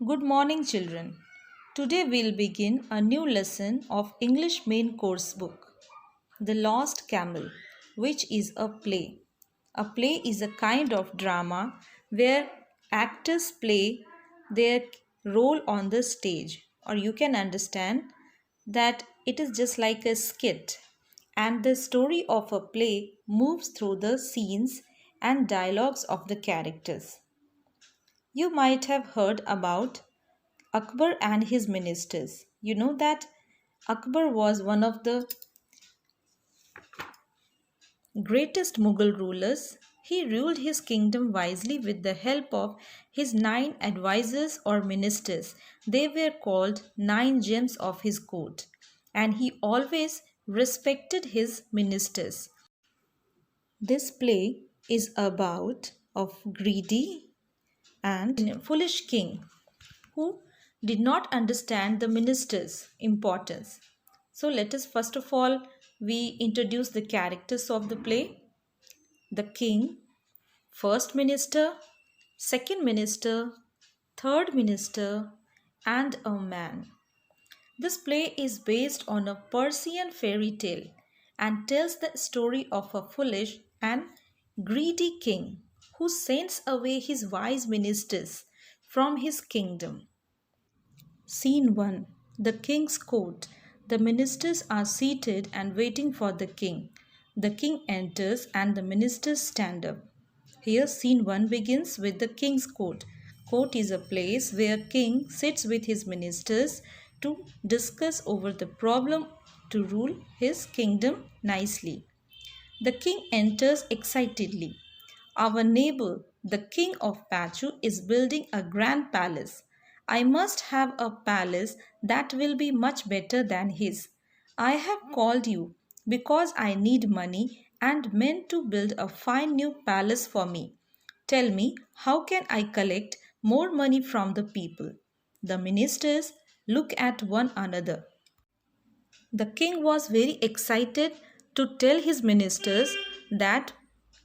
Good morning, children. Today we'll begin a new lesson of English main course book, The Lost Camel, which is a play. A play is a kind of drama where actors play their role on the stage, or you can understand that it is just like a skit, and the story of a play moves through the scenes and dialogues of the characters. You might have heard about Akbar and his ministers. You know that Akbar was one of the greatest Mughal rulers. He ruled his kingdom wisely with the help of his nine advisors or ministers. They were called nine gems of his court, and he always respected his ministers. This play is about of greedy and foolish king who did not understand the minister's importance. So let us first of all we introduce the characters of the play. The king, first minister, second minister, third minister, and a man. This play is based on a Persian fairy tale and tells the story of a foolish and greedy king who sends away his wise ministers from his kingdom. Scene 1. The King's Court. The ministers are seated and waiting for the king. The king enters and the ministers stand up. Here scene 1 begins with the King's Court. Court is a place where king sits with his ministers to discuss over the problem to rule his kingdom nicely. The king enters excitedly. Our neighbor, the king of Pachu, is building a grand palace. I must have a palace that will be much better than his. I have called you because I need money and meant to build a fine new palace for me. Tell me, how can I collect more money from the people? The ministers look at one another. The king was very excited to tell his ministers that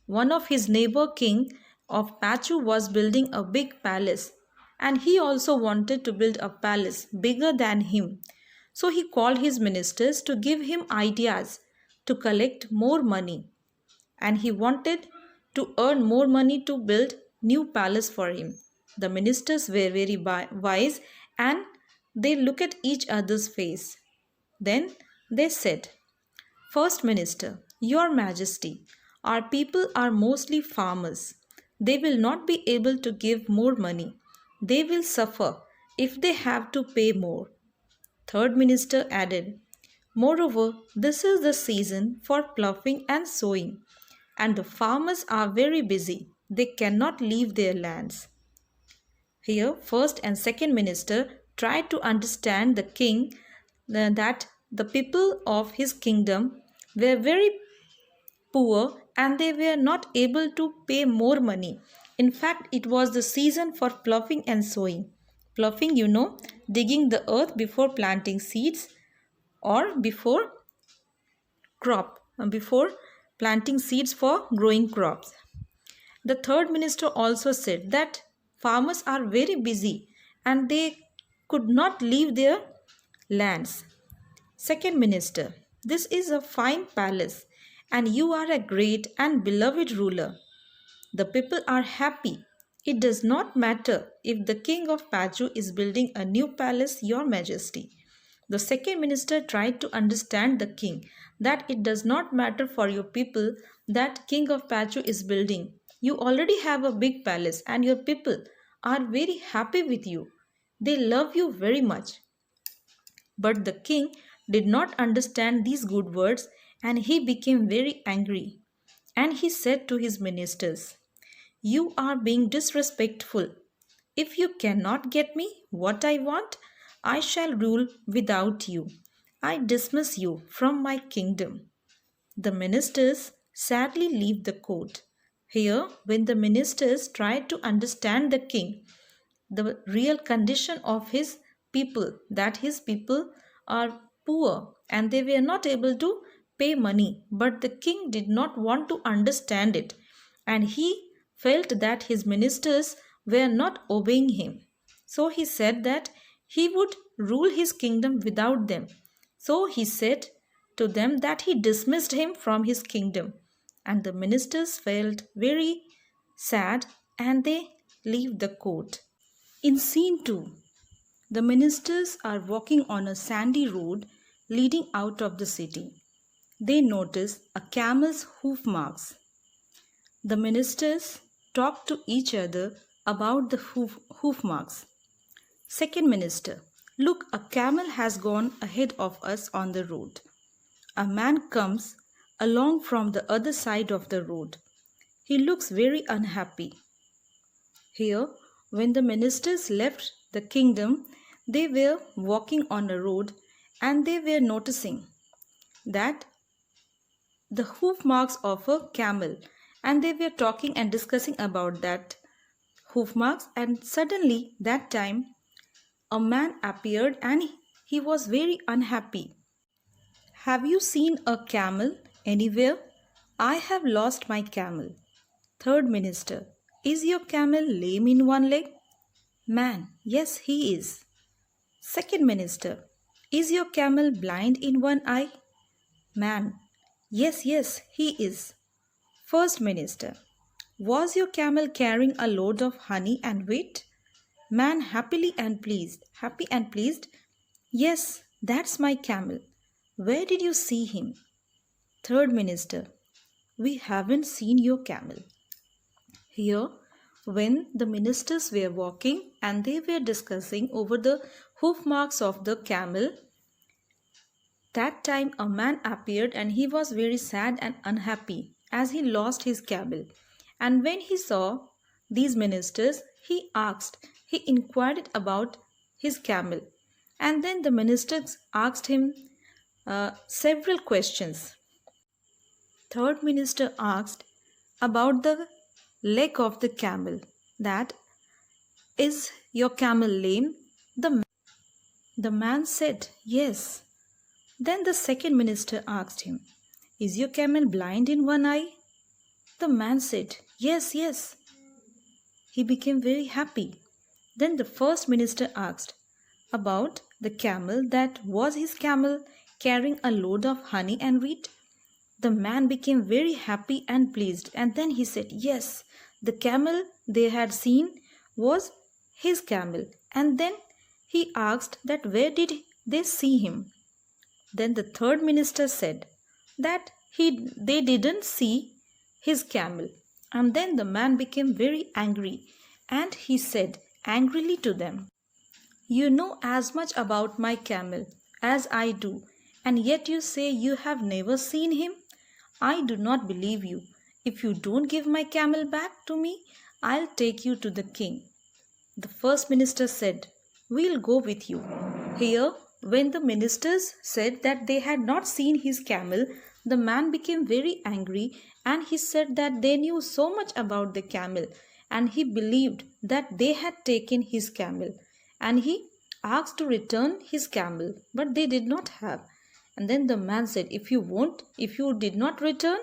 one of his neighbor king of Pachu was building a big palace and he also wanted to build a palace bigger than him. So he called his ministers to give him ideas to collect more money and he wanted to earn more money to build new palace for him. The ministers were very wise and they look at each other's face. Then they said, First Minister, Your Majesty, our people are mostly farmers. They will not be able to give more money. They will suffer if they have to pay more. Third Minister added, Moreover, this is the season for ploughing and sowing, and the farmers are very busy. They cannot leave their lands. Here, first and second minister tried to understand the king that the people of his kingdom were very poor and they were not able to pay more money. In fact, it was the season for ploughing and sowing. Ploughing, digging the earth before planting seeds or before planting seeds for growing crops. The third minister also said that farmers are very busy and they could not leave their lands. Second minister, this is a fine palace and you are a great and beloved ruler. The people are happy. It does not matter if the king of Pachu is building a new palace, Your Majesty. The second minister tried to understand the king that it does not matter for your people that king of Pachu is building. You already have a big palace and your people are very happy with you. They love you very much. But the king did not understand these good words and he became very angry. And he said to his ministers, You are being disrespectful. If you cannot get me what I want, I shall rule without you. I dismiss you from my kingdom. The ministers sadly leave the court. Here, when the ministers tried to understand the king, the real condition of his people, that his people are poor and they were not able to pay money, but the king did not want to understand it and he felt that his ministers were not obeying him. So he said that he would rule his kingdom without them. So he said to them that he dismissed him from his kingdom. And the ministers felt very sad and they leave the court. In scene 2, the ministers are walking on a sandy road leading out of the city. They notice a camel's hoof marks. The ministers talk to each other about the hoof marks. Second minister, look, a camel has gone ahead of us on the road. A man comes along from the other side of the road. He looks very unhappy. Here, when the ministers left the kingdom, they were walking on a road and they were noticing that the hoof marks of a camel, and they were talking and discussing about that hoof marks, and suddenly that time a man appeared and he was very unhappy. Have you seen a camel anywhere? I have lost my camel. Third minister, is your camel lame in one leg? Man, yes, he is. Second minister, is your camel blind in one eye? Man, yes, yes, he is. First minister, was your camel carrying a load of honey and wheat? Man, happy and pleased. Yes, that's my camel. Where did you see him? Third minister, we haven't seen your camel. Here, when the ministers were walking and they were discussing over the hoof marks of the camel, that time a man appeared and he was very sad and unhappy as he lost his camel. And when he saw these ministers, he inquired about his camel. And then the ministers asked him several questions. Third minister asked about the leg of the camel, that is your camel lame? The man said yes. Then the second minister asked him, is your camel blind in one eye? The man said yes, yes. He became very happy. Then the first minister asked about the camel, that was his camel carrying a load of honey and wheat? The man became very happy and pleased, and then he said yes, the camel they had seen was his camel. And then he asked that where did they see him? Then the third minister said that they didn't see his camel. And then the man became very angry and he said angrily to them, you know as much about my camel as I do, and yet you say you have never seen him? I do not believe you. If you don't give my camel back to me, I'll take you to the king. The first minister said, we'll go with you. Here, when the ministers said that they had not seen his camel, the man became very angry and he said that they knew so much about the camel and he believed that they had taken his camel, and he asked to return his camel, but they did not have. And then the man said, if you did not return,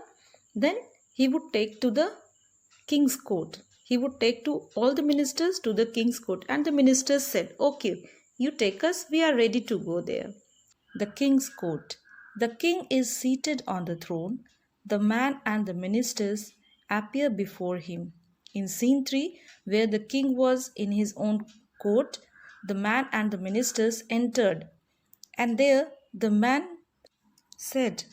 then he would take to the king's court. He would take to all the ministers to the king's court. And the ministers said, okay, you take us, we are ready to go there. The king's court. The king is seated on the throne. The man and the ministers appear before him. In scene 3, where the king was in his own court, the man and the ministers entered. And there the man said,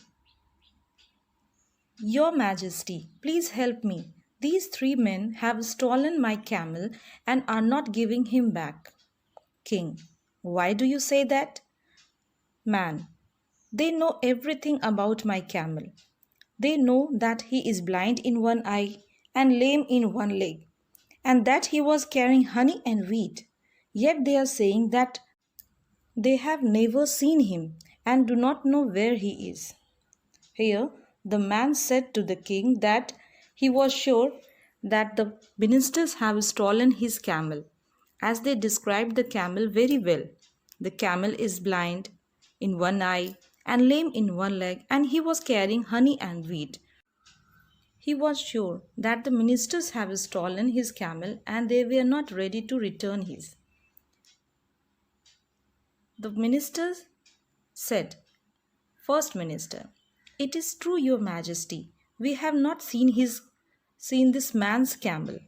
Your Majesty, please help me. These 3 men have stolen my camel and are not giving him back. King, why do you say that? Man, they know everything about my camel. They know that he is blind in one eye and lame in one leg, and that he was carrying honey and wheat. Yet they are saying that they have never seen him and do not know where he is. Here, the man said to the king that he was sure that the ministers have stolen his camel, as they described the camel very well. The camel is blind in one eye and lame in one leg, and he was carrying honey and wheat. He was sure that the ministers have stolen his camel and they were not ready to return his. The minister said, First Minister, it is true, Your Majesty. We have not seen this man's camel.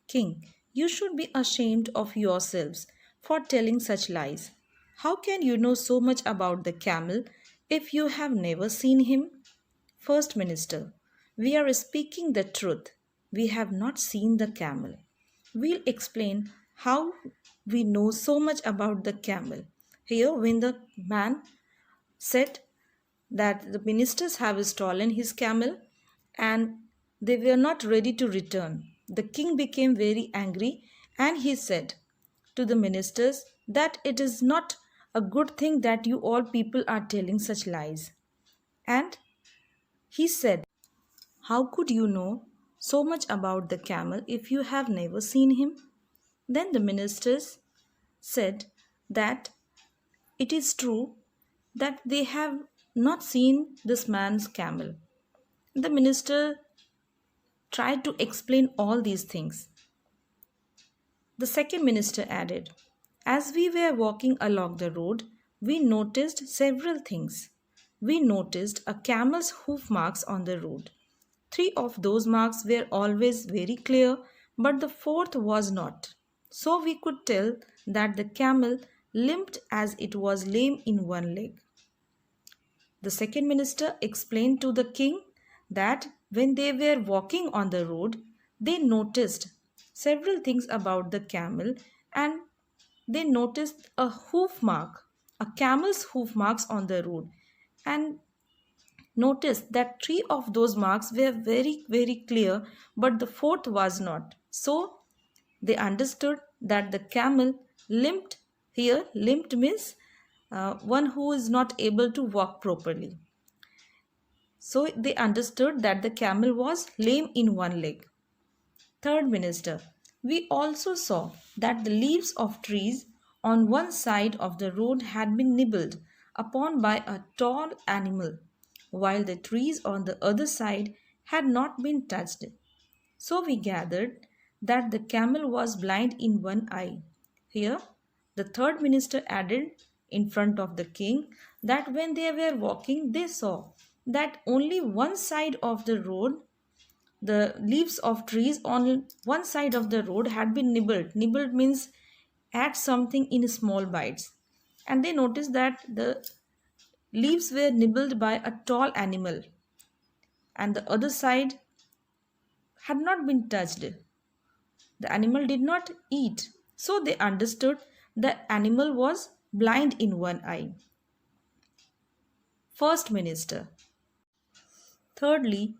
King, you should be ashamed of yourselves for telling such lies. How can you know so much about the camel if you have never seen him? First Minister, we are speaking the truth. We have not seen the camel. We'll explain how we know so much about the camel. Here, when the man said that the ministers have stolen his camel and they were not ready to return, the king became very angry and he said to the ministers that it is not a good thing that you all people are telling such lies. And he said, How could you know so much about the camel if you have never seen him? Then the ministers said that it is true that they have not seen this man's camel. The minister tried to explain all these things. The second minister added, As we were walking along the road, we noticed several things. We noticed a camel's hoof marks on the road. Three of those marks were always very clear, but the fourth was not. So we could tell that the camel limped as it was lame in one leg. The second minister explained to the king that when they were walking on the road, they noticed several things about the camel and they noticed a hoof mark, a camel's hoof marks on the road, and noticed that three of those marks were very clear, but the fourth was not. So they understood that the camel limped. Here, limped means one who is not able to walk properly. So they understood that the camel was lame in one leg. Third minister, we also saw that the leaves of trees on one side of the road had been nibbled upon by a tall animal, while the trees on the other side had not been touched. So we gathered that the camel was blind in one eye. Here, the third minister added in front of the king that when they were walking, they saw that only one side of the road, the leaves of trees on one side of the road had been nibbled. Nibbled means add something in small bites. And they noticed that the leaves were nibbled by a tall animal and the other side had not been touched. The animal did not eat. So they understood the animal was blind in one eye. First minister. Thirdly,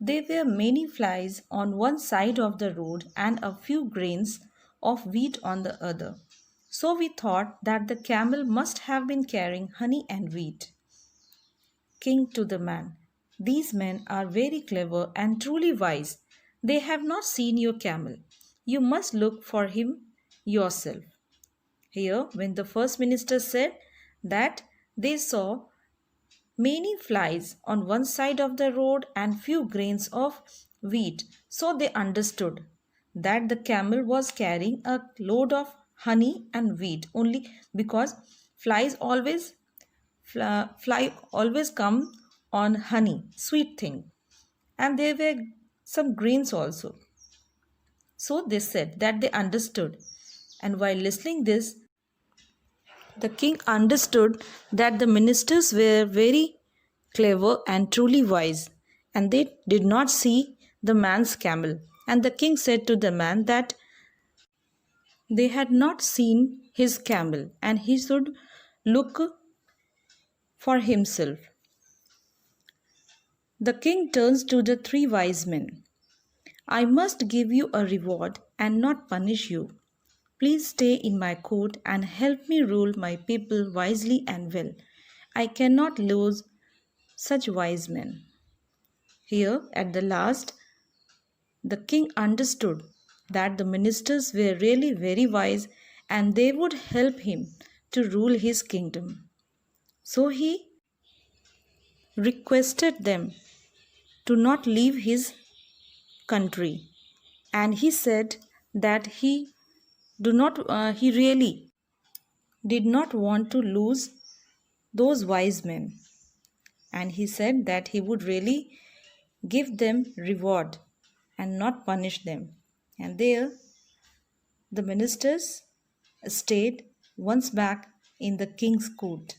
there were many flies on one side of the road and a few grains of wheat on the other. So we thought that the camel must have been carrying honey and wheat. King to the man, These men are very clever and truly wise. They have not seen your camel. You must look for him yourself. Here, when the first minister said that they saw many flies on one side of the road and few grains of wheat, so they understood that the camel was carrying a load of honey and wheat only because flies always fly always come on honey, sweet thing, and there were some grains also. So they said that they understood, and while listening this, the king understood that the ministers were very clever and truly wise, and they did not see the man's camel. And the king said to the man that they had not seen his camel and he should look for himself. The king turns to the three wise men. I must give you a reward and not punish you. Please stay in my court and help me rule my people wisely and well. I cannot lose such wise men. Here, at the last, the king understood that the ministers were really very wise and they would help him to rule his kingdom. So he requested them to not leave his country, and he said that he really did not want to lose those wise men, and he said that he would really give them reward and not punish them. And there the ministers stayed once back in the king's court.